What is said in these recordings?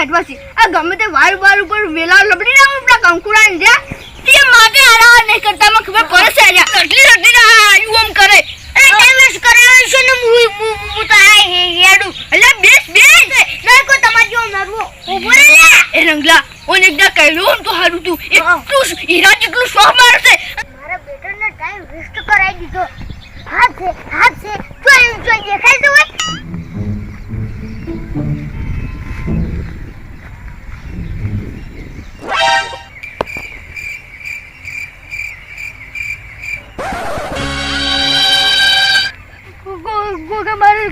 હેડવાસી આ ગમે તે વાર વાર ઉપર વેલા લબડી ના આપણા કંકુડાને દે તે માટે આરા નહીં કરતા મને ખબર પડે છે આજા રટલી આ યુમ કરે એ ટાઈમ વેસ્ટ કરે છે ને હું તો આ હેડું એટલે બેસ નહીં કો તમાર જો મારવો ઉભો રે એ રંગલા ઓને એકદા કહ્યું તો હારું તું એટલું હીરા જેટલું શોખ મારશે મારા બેટાને ટાઈમ વેસ્ટ કરાઈ દીધો હાથ છે તો દેખાય તો હોય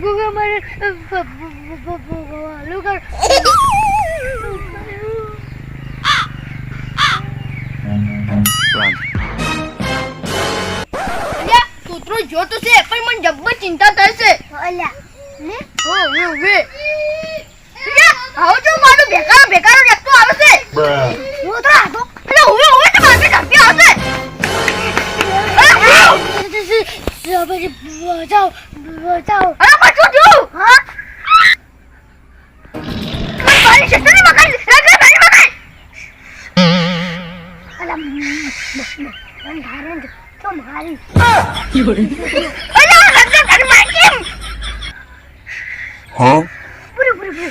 Google mare look at ya kutro joto se પણ મને જબ્બર ચિંતા થાય છે અલ્યા ને ઓ વે યા આવો તો મારું બેકારો રસ્તો આવે છે હું તો આતો એટલે હવે તો મારે ઝડપી આવશે બચાઓ અરે બચો જો હા મારી શેતરી મકાન લાગે મારી મકાન અલા બંધારણ તો મારી અલા લગે તારી માકી હા પૂરી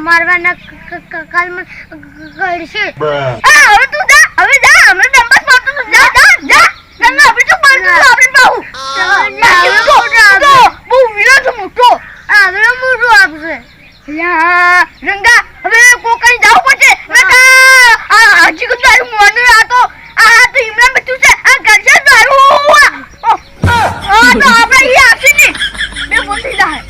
મારવાના કાલમાં કરશે હવે તું જા હમણે ડંબસ મારતો તું જા ગંગા હવે તું મારતો આપણે પાઉ બહુ વિરોધ મોટો આવડો મોટો આપશે યા રંગા હવે કોકઈ જાવ પડશે નકા હજી કો તારું મોન રાતો આ તો ઇમરાન બચ્ચું છે આ ગરજા દારૂ તો આપણે ઈ આપશે ને બે બોલી જાય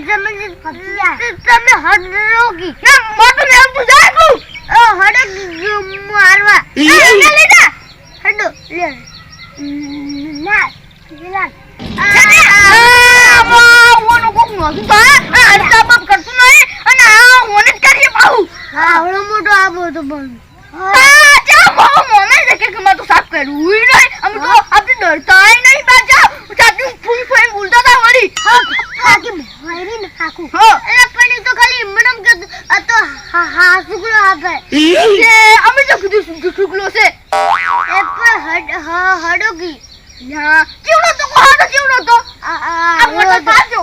તમે હડરોગી ના મોટો ને આમ પૂજા તું હડક મારવા ના લેડા હડો લે ના ગિલાન ઓનો કોક નો તું આ સબબ કરતું નહીં અને આ ઓને જ કરીએ પાઉ આવડો મોટો આબો તો બન ચા બહુ મોમે છે કે મેં તો સાફ કર્યું નહીં અમે તો આપણે ડરતા નહીં બાજા ચાટુ ફૂલ ફૂલ બોલતા હતા વળી ખાકી મારી ને ખાકુ એટલે પણ તો ખાલી મનમ કે આ તો હા સુગલો આપે એ અમે તો કીધું સુગલો છે એ પણ હડોગી ના કેવડો તો આ મોટો પાજો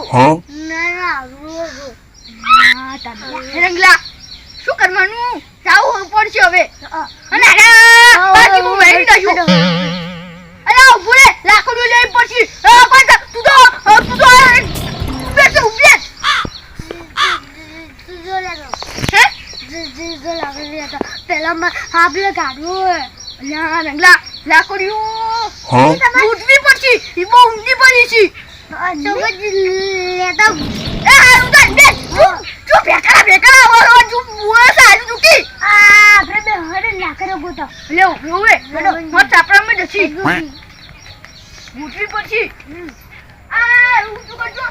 ના રોગો હા તારા રંગલા શું કરવાનું જાવું પડશે હવે અને બાકી હું મેરી દઉં અલા ઉભરે લાકડું લઈ પડશે કોઈ તું તો બેસે ઉભે જો લાગો હે જો લાગો પેલા માં આપણે કાઢવું અલા રંગલા લાકડું ઉઠવી પડશે ઈ બહુ ઊંડી પડી છે સમજ લેતા એ હારું દે જો બેકરા ઓરો જો બુઆ સારું દુકી આપણે બે હડે લાકડો ગોતો લે ઓવે હડો મત ચાપડા મે દસી ઉઠવી પડશે ઊંચું કરજો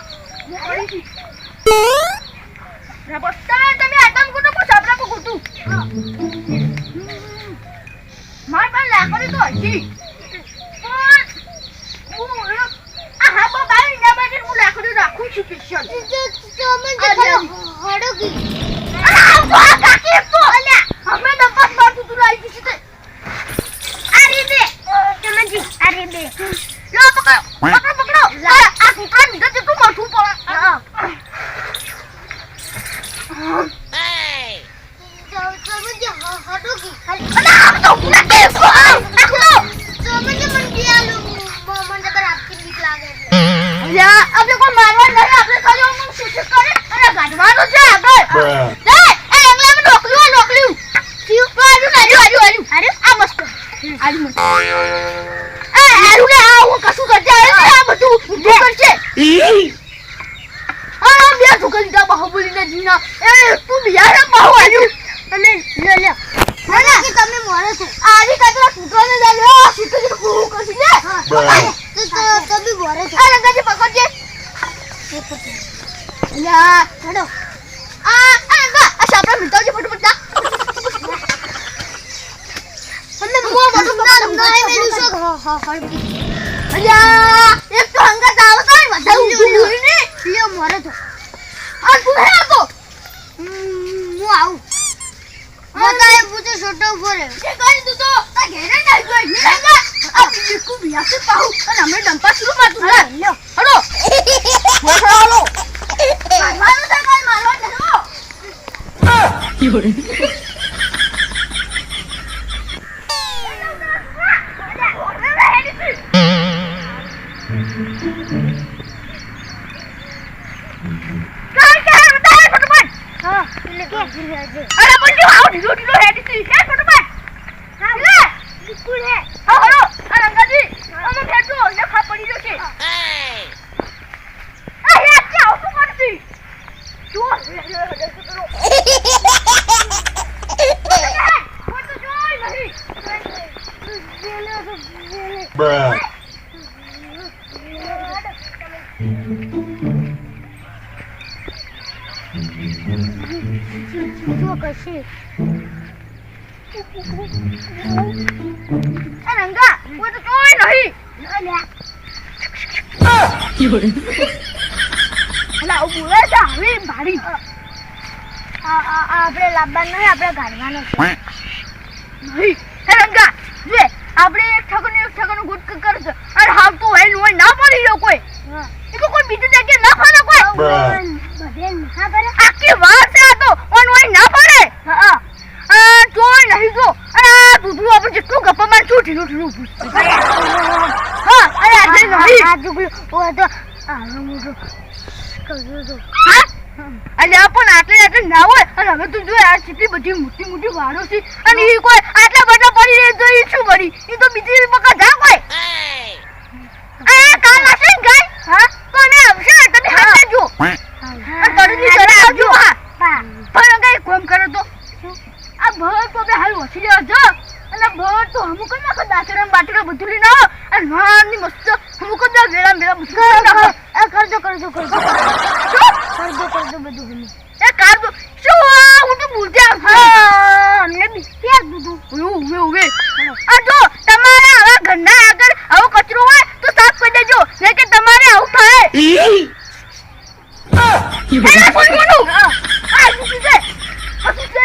રબસ્તા તમે આટમ ગોતો કો ચાપડા કો ગોતું માર પર લાકડી તો હજી સ્પેશિયલ તો મને ખરો હડો કી આ કાકી તો અલ્યા અમે ડબ્બા પાડતું તું આવી ગઈ છે આ રીતે સમજી આ રીતે લો પકડો પકડો આ કુકરા નીચે જેટલું માથું પડે હા સમજી હડો કી અને આમ તો નાકે આખો સમજી મને દિયાલો મને પર આપકી બીક લાગે અલ્યા આપણે કોઈ મારવા નહીં આપણે ખાલી અમને શિક્ષિત કરે અને ગાડવાનું છે આગળ લે એ એંગલામાં નોકલી ક્યું આજુ આ મસ્ત આજુ મસ્ત એ હારું લે આ હું કશું કરજે આ બધું ઊભું કરશે આ બે ઠુકલીતા બાહુબલીના જીના એ તું બિયારા બાહુ આવ્યું અને લે મને કે તમે મોરે છો આજી કાતરા કૂતરાને લે લે સીધું પૂરું કરશે લે તો તમે મોરે છો આ રંગાજી પકડજે યા હેડો આ સાપડા મિટાવજે ફટાફટ જા અમને મુવા મોટું ના મેલું છો હડકી અલ્યા એક તો હંગા દાવ તો બધા ઊભી ને લ્યો મોરે છો આ તું હે તો હું આવું બતાએ પૂછો છોટો ઉપર એ કરી તું તો આ ઘેરે ના જોઈ નિરંગા આ બિકુ બિયાસે પાહુ અને અમે ડંપા શરૂ મારતું લે લ્યો હડો બોલો હાલો મારવાનું છે કાઈ મારવાનું છે હા એટલે કે અરે બોલજો આવ ઢીલો રેડી થી કે ફટાફટ હા લે બિલકુલ હે હા હલો આ રંગાજી અમે ફેટો ને ખા પડી જો છે આ હે કે આવ તો કરતી જો ફોટો જોઈ નહીં Bruh. જો કશી આ રંગા ફોટો જોઈ નહીં અલ્યા અલા ઓ બોલે છે હવે ભાડી આપણે લાવવાનું નહીં આપણે ગાળવાનું છે નહીં હે રંગા જે આપણે એક ઠગનું ગુટ કરશે અને હાવ તો હોય ના પડી રહ્યો કોઈ હા એ તો કોઈ બીજી જગ્યાએ ના ફરે કોઈ Bruh. બધે ના કરે આખી વાત છે આ તો ઓન હોય ના ફરે હા આ જોઈ નહીં જો અને આ દૂધું આપણે જેટલું ગપ્પા માર છું ઢીલું હા અરે આજે નહીં આ જુગલું ઓ તો આનો મોટો કર્યો તો હા અલ્યા પણ આટલે ના હોય અને હવે તું જો આ કેટલી બધી મોટી વાળો છે અને એ કોઈ આટલા બધા પડી રહે તો એ શું પડી એ તો બીજી પકા જા કોઈ આ કાલ આવશે ને ગાય હા તો અમે આવશે તમે હાથે જો અને તરતી ઘરે આવજો હા પણ કઈ કોમ કરે તો આ ભર તો બે હાલ વસી લેવા જો અને ભર તો અમુક જ નાખો દાતરા બાટરા બધું લઈને આવો અને નાની મસ્ત અમુક જ વેળા બધું નાખો કરજો શું બધું ગમે એ કાર દો શું હું તો ભૂલતી હા અમને બિસ્યા દૂધું ઉવે આ જો તમારે આવા ઘરના આગળ આવો કચરો હોય તો સાફ કરી દેજો ને કે તમારે આવું થાય એના ફોન કોનું આ શું છે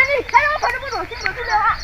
નહીં હેલો ફટાફટ ઓછી બધું લેવા